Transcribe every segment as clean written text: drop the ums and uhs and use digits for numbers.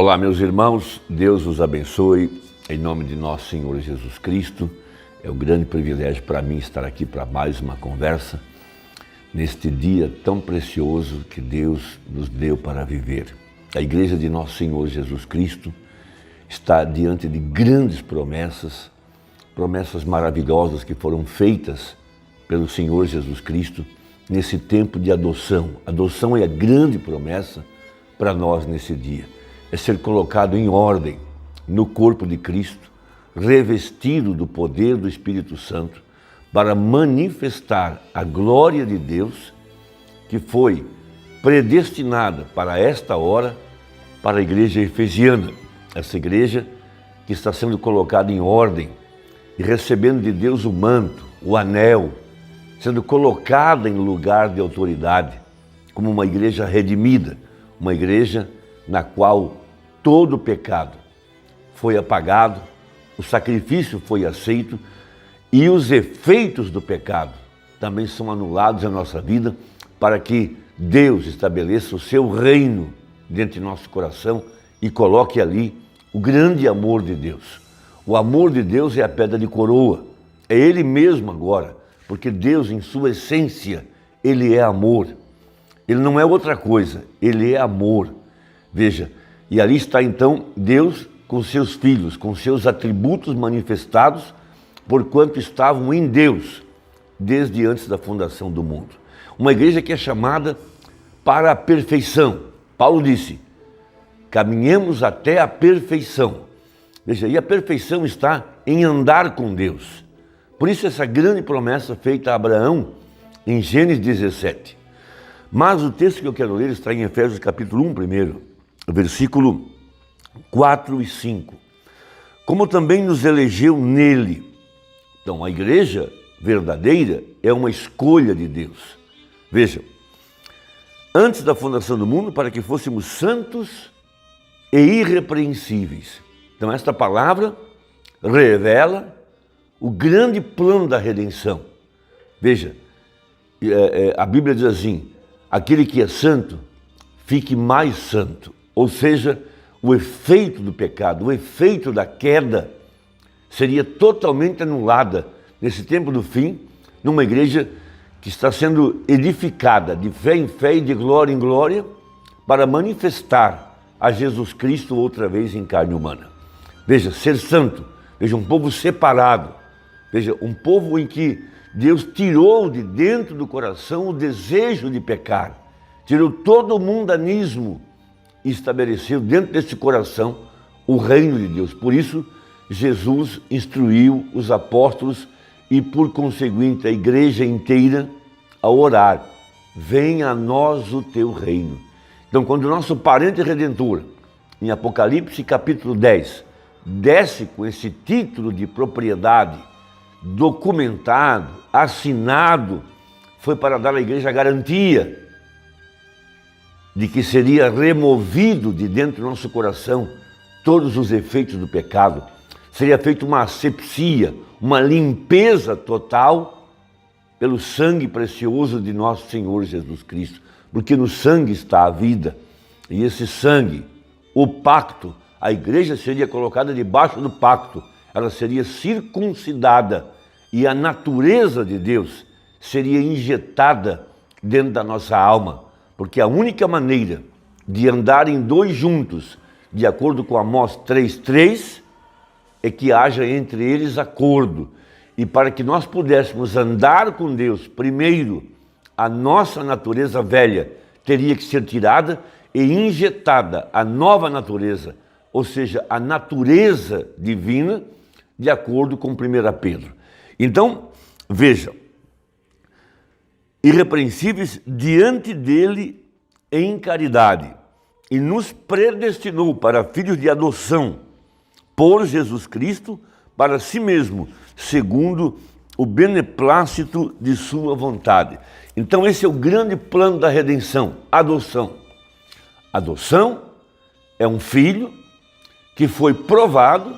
Olá, meus irmãos, Deus os abençoe, em nome de nosso Senhor Jesus Cristo. É um grande privilégio para mim estar aqui para mais uma conversa, neste dia tão precioso que Deus nos deu para viver. A igreja de nosso Senhor Jesus Cristo está diante de grandes promessas, promessas maravilhosas que foram feitas pelo Senhor Jesus Cristo nesse tempo de adoção. Adoção é a grande promessa para nós nesse dia. É ser colocado em ordem no corpo de Cristo, revestido do poder do Espírito Santo, para manifestar a glória de Deus que foi predestinada para esta hora para a igreja efesiana. Essa igreja que está sendo colocada em ordem e recebendo de Deus o manto, o anel, sendo colocada em lugar de autoridade, como uma igreja redimida, uma igreja na qual todo o pecado foi apagado, o sacrifício foi aceito e os efeitos do pecado também são anulados em nossa vida para que Deus estabeleça o seu reino dentro de nosso coração e coloque ali o grande amor de Deus. O amor de Deus é a pedra de coroa, é Ele mesmo agora, porque Deus em sua essência, Ele é amor. Ele não é outra coisa, Ele é amor. Veja, e ali está então Deus com seus filhos, com seus atributos manifestados, porquanto estavam em Deus, desde antes da fundação do mundo. Uma igreja que é chamada para a perfeição. Paulo disse, caminhemos até a perfeição. Veja, e a perfeição está em andar com Deus. Por isso essa grande promessa feita a Abraão em Gênesis 17. Mas o texto que eu quero ler está em Efésios capítulo 1 primeiro, versículo 4 e 5. Como também nos elegeu nele. Então, a igreja verdadeira é uma escolha de Deus. Vejam, antes da fundação do mundo, para que fôssemos santos e irrepreensíveis. Então, esta palavra revela o grande plano da redenção. Veja, a Bíblia diz assim, aquele que é santo, fique mais santo. Ou seja, o efeito do pecado, o efeito da queda seria totalmente anulada nesse tempo do fim, numa igreja que está sendo edificada de fé em fé e de glória em glória para manifestar a Jesus Cristo outra vez em carne humana. Veja, ser santo, veja, um povo separado, veja, um povo em que Deus tirou de dentro do coração o desejo de pecar, tirou todo o mundanismo e estabeleceu dentro desse coração o reino de Deus. Por isso, Jesus instruiu os apóstolos e, por conseguinte, a igreja inteira a orar. Venha a nós o teu reino. Então, quando o nosso parente redentor, em Apocalipse capítulo 10, desce com esse título de propriedade, documentado, assinado, foi para dar à igreja a garantia de que seria removido de dentro do nosso coração todos os efeitos do pecado, seria feita uma asepsia, uma limpeza total pelo sangue precioso de nosso Senhor Jesus Cristo, porque no sangue está a vida, e esse sangue, o pacto, a igreja seria colocada debaixo do pacto, ela seria circuncidada e a natureza de Deus seria injetada dentro da nossa alma, porque a única maneira de andarem dois juntos, de acordo com Amós 3:3, é que haja entre eles acordo. E para que nós pudéssemos andar com Deus, primeiro, a nossa natureza velha teria que ser tirada e injetada a nova natureza, ou seja, a natureza divina, de acordo com 1 Pedro. Então, vejam, irrepreensíveis diante dele em caridade, e nos predestinou para filhos de adoção por Jesus Cristo para si mesmo, segundo o beneplácito de sua vontade. Então esse é o grande plano da redenção, adoção. Adoção é um filho que foi provado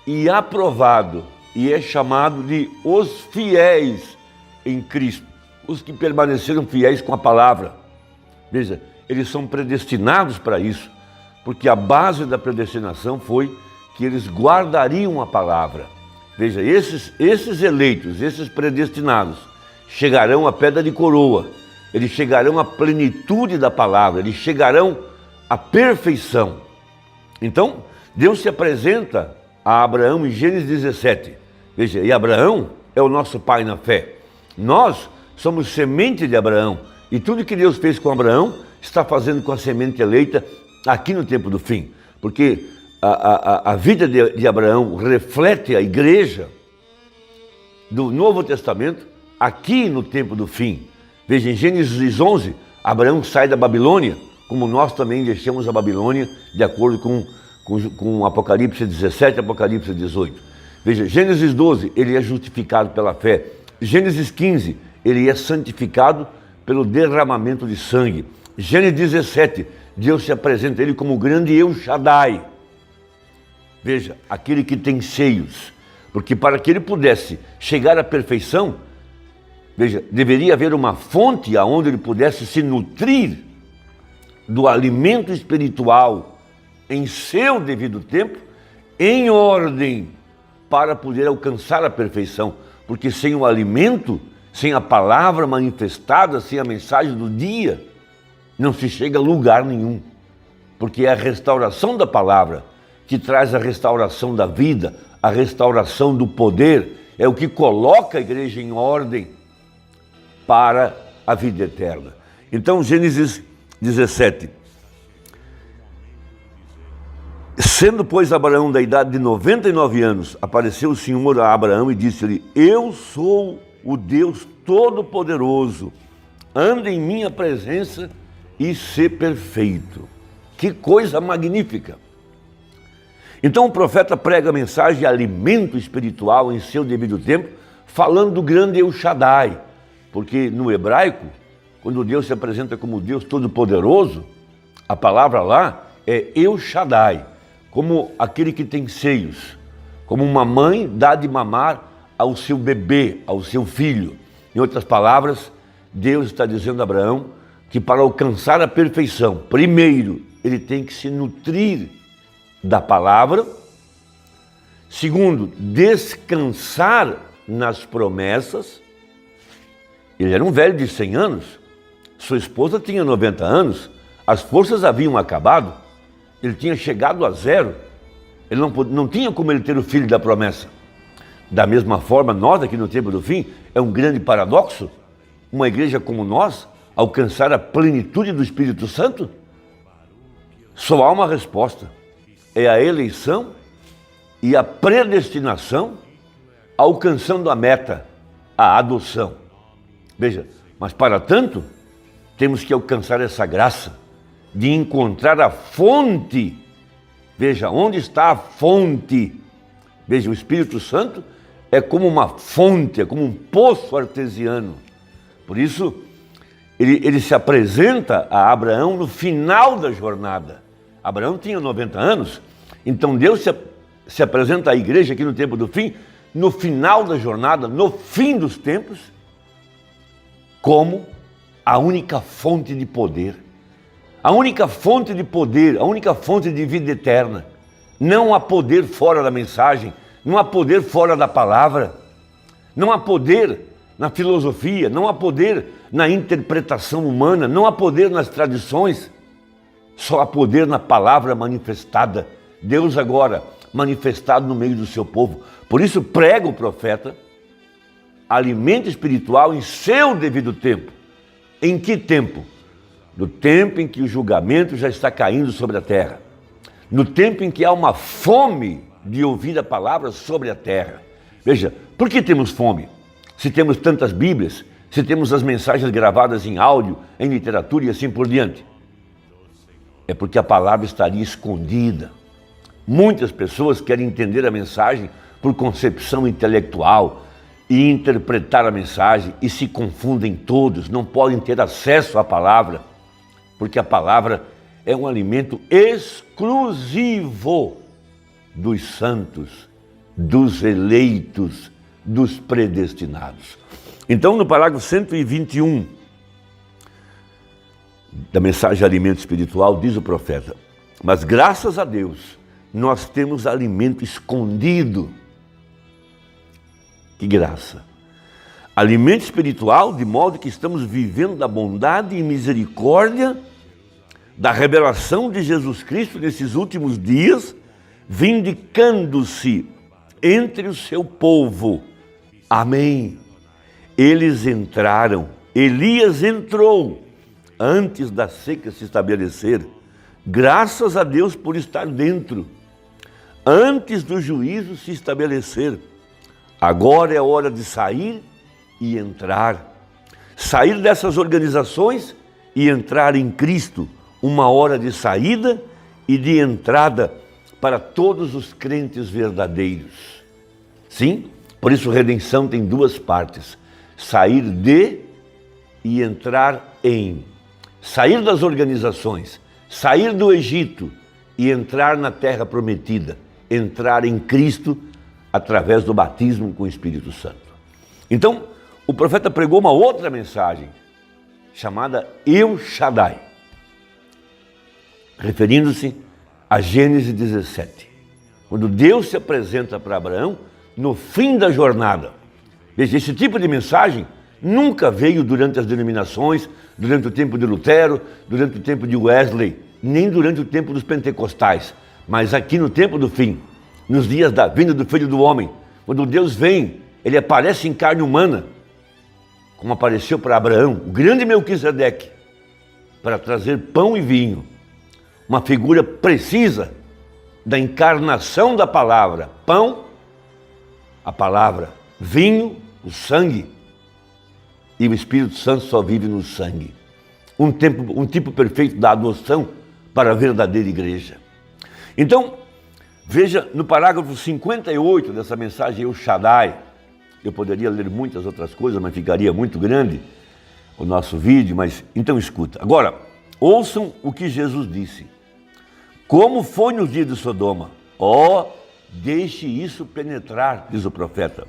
e aprovado e é chamado de os fiéis em Cristo. Os que permaneceram fiéis com a palavra. Veja, eles são predestinados para isso, porque a base da predestinação foi que eles guardariam a palavra. Veja, esses eleitos, esses predestinados, chegarão à pedra de coroa, eles chegarão à plenitude da palavra, eles chegarão à perfeição. Então, Deus se apresenta a Abraão em Gênesis 17. Veja, e Abraão é o nosso pai na fé. Nós somos semente de Abraão, e tudo que Deus fez com Abraão está fazendo com a semente eleita aqui no tempo do fim, porque a vida de Abraão reflete a igreja do Novo Testamento aqui no tempo do fim. Veja, em Gênesis 11, Abraão sai da Babilônia, como nós também deixamos a Babilônia, de acordo com Apocalipse 17 e Apocalipse 18. Veja, Gênesis 12, ele é justificado pela fé. Gênesis 15, ele é santificado pelo derramamento de sangue. Gênesis 17, Deus se apresenta a ele como o grande El Shaddai. Veja, aquele que tem seios, porque para que ele pudesse chegar à perfeição, veja, deveria haver uma fonte aonde ele pudesse se nutrir do alimento espiritual em seu devido tempo, em ordem, para poder alcançar a perfeição, porque sem o alimento, sem a palavra manifestada, sem a mensagem do dia, não se chega a lugar nenhum, porque é a restauração da palavra que traz a restauração da vida, a restauração do poder, é o que coloca a igreja em ordem para a vida eterna. Então, Gênesis 17. Sendo, pois, Abraão da idade de 99 anos, apareceu o Senhor a Abraão e disse-lhe: eu sou o Deus Todo-Poderoso, anda em minha presença e sê perfeito. Que coisa magnífica! Então o profeta prega a mensagem de alimento espiritual em seu devido tempo, falando do grande El Shaddai, porque no hebraico, quando Deus se apresenta como Deus Todo-Poderoso, a palavra lá é El Shaddai, como aquele que tem seios, como uma mãe dá de mamar ao seu bebê, ao seu filho. Em outras palavras, Deus está dizendo a Abraão que para alcançar a perfeição, primeiro, ele tem que se nutrir da palavra. Segundo, descansar nas promessas. Ele era um velho de 100 anos, sua esposa tinha 90 anos, as forças haviam acabado, ele tinha chegado a zero, ele não tinha como ele ter o filho da promessa. Da mesma forma, nós aqui no tempo do fim, é um grande paradoxo, uma igreja como nós, alcançar a plenitude do Espírito Santo? Só há uma resposta, é a eleição e a predestinação, alcançando a meta, a adoção. Veja, mas para tanto, temos que alcançar essa graça de encontrar a fonte. Veja, onde está a fonte? Veja, o Espírito Santo é como uma fonte, é como um poço artesiano. Por isso, ele se apresenta a Abraão no final da jornada. Abraão tinha 90 anos, então Deus se apresenta à igreja aqui no tempo do fim, no final da jornada, no fim dos tempos, como a única fonte de poder. A única fonte de poder, a única fonte de vida eterna. Não há poder fora da mensagem, não há poder fora da palavra, não há poder na filosofia, não há poder na interpretação humana, não há poder nas tradições, só há poder na palavra manifestada. Deus agora manifestado no meio do seu povo. Por isso prega o profeta alimento espiritual em seu devido tempo. Em que tempo? No tempo em que o julgamento já está caindo sobre a terra. No tempo em que há uma fome de ouvir a palavra sobre a terra. Veja, por que temos fome? Se temos tantas Bíblias, se temos as mensagens gravadas em áudio, em literatura e assim por diante. É porque a palavra estaria escondida. Muitas pessoas querem entender a mensagem por concepção intelectual e interpretar a mensagem e se confundem todos, não podem ter acesso à palavra, porque a palavra é um alimento exclusivo dos santos, dos eleitos, dos predestinados. Então, no parágrafo 121 da mensagem de alimento espiritual, diz o profeta: Mas graças a Deus, nós temos alimento escondido. Que graça! Alimento espiritual, de modo que estamos vivendo da bondade e misericórdia, da revelação de Jesus Cristo nesses últimos dias, vindicando-se entre o seu povo. Amém. Eles entraram, Elias entrou antes da seca se estabelecer. Graças a Deus por estar dentro, antes do juízo se estabelecer. Agora é hora de sair e entrar. Sair dessas organizações e entrar em Cristo. Uma hora de saída e de entrada para todos os crentes verdadeiros. Sim, por isso redenção tem duas partes. Sair de e entrar em. Sair das organizações, sair do Egito e entrar na terra prometida. Entrar em Cristo através do batismo com o Espírito Santo. Então, o profeta pregou uma outra mensagem, chamada El Shaddai, referindo-se a Gênesis 17, quando Deus se apresenta para Abraão no fim da jornada. Veja, esse tipo de mensagem nunca veio durante as denominações, durante o tempo de Lutero, durante o tempo de Wesley, nem durante o tempo dos pentecostais, mas aqui no tempo do fim, nos dias da vinda do Filho do Homem, quando Deus vem, ele aparece em carne humana, como apareceu para Abraão, o grande Melquisedeque, para trazer pão e vinho, uma figura precisa da encarnação da palavra. Pão, a palavra; vinho, o sangue. E o Espírito Santo só vive no sangue. Um tipo perfeito da adoção para a verdadeira igreja. Então, veja no parágrafo 58 dessa mensagem El Shaddai. Eu poderia ler muitas outras coisas, mas ficaria muito grande o nosso vídeo, mas então escuta. Agora, ouçam o que Jesus disse. Como foi nos dias de Sodoma? Deixe isso penetrar, diz o profeta.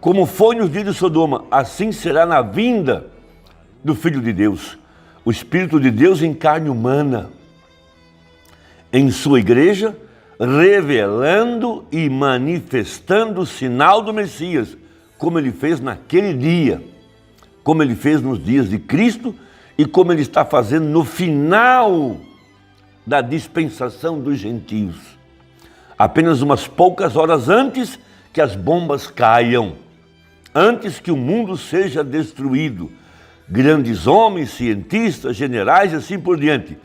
Como foi nos dias de Sodoma, assim será na vinda do Filho de Deus. O Espírito de Deus em carne humana, em sua igreja, revelando e manifestando o sinal do Messias, como ele fez naquele dia, como ele fez nos dias de Cristo e como ele está fazendo no final da dispensação dos gentios. Apenas umas poucas horas antes que as bombas caiam, antes que o mundo seja destruído, grandes homens, cientistas, generais e assim por diante,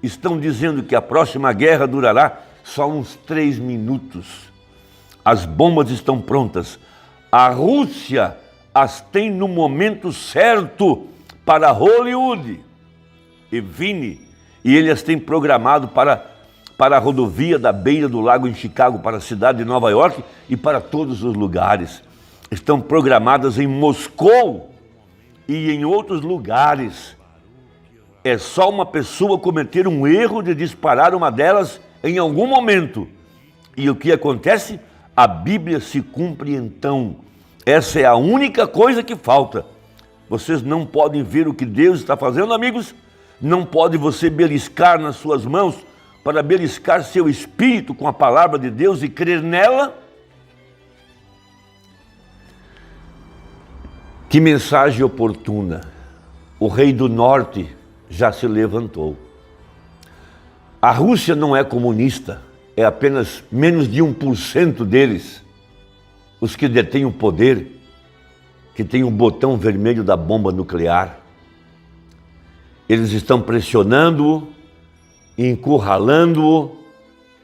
estão dizendo que a próxima guerra durará só uns 3 minutos. As bombas estão prontas. A Rússia as tem no momento certo para Hollywood e Vini, e ele as tem programado para a rodovia da beira do lago em Chicago, para a cidade de Nova York e para todos os lugares. Estão programadas em Moscou e em outros lugares. É só uma pessoa cometer um erro de disparar uma delas em algum momento. E o que acontece? A Bíblia se cumpre então. Essa é a única coisa que falta. Vocês não podem ver o que Deus está fazendo, amigos? Não pode você beliscar nas suas mãos para beliscar seu espírito com a palavra de Deus e crer nela? Que mensagem oportuna. O rei do norte já se levantou. A Rússia não é comunista, é apenas menos de 1% deles, os que detêm o poder, que tem o botão vermelho da bomba nuclear. Eles estão pressionando-o, encurralando-o,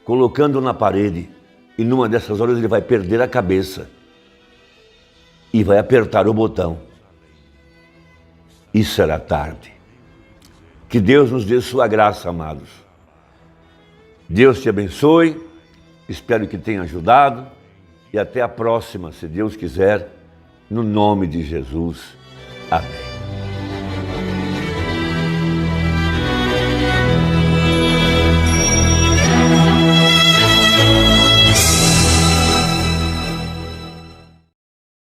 colocando na parede. E numa dessas horas ele vai perder a cabeça e vai apertar o botão. E será tarde. Que Deus nos dê sua graça, amados. Deus te abençoe, espero que tenha ajudado e até a próxima, se Deus quiser, no nome de Jesus. Amém.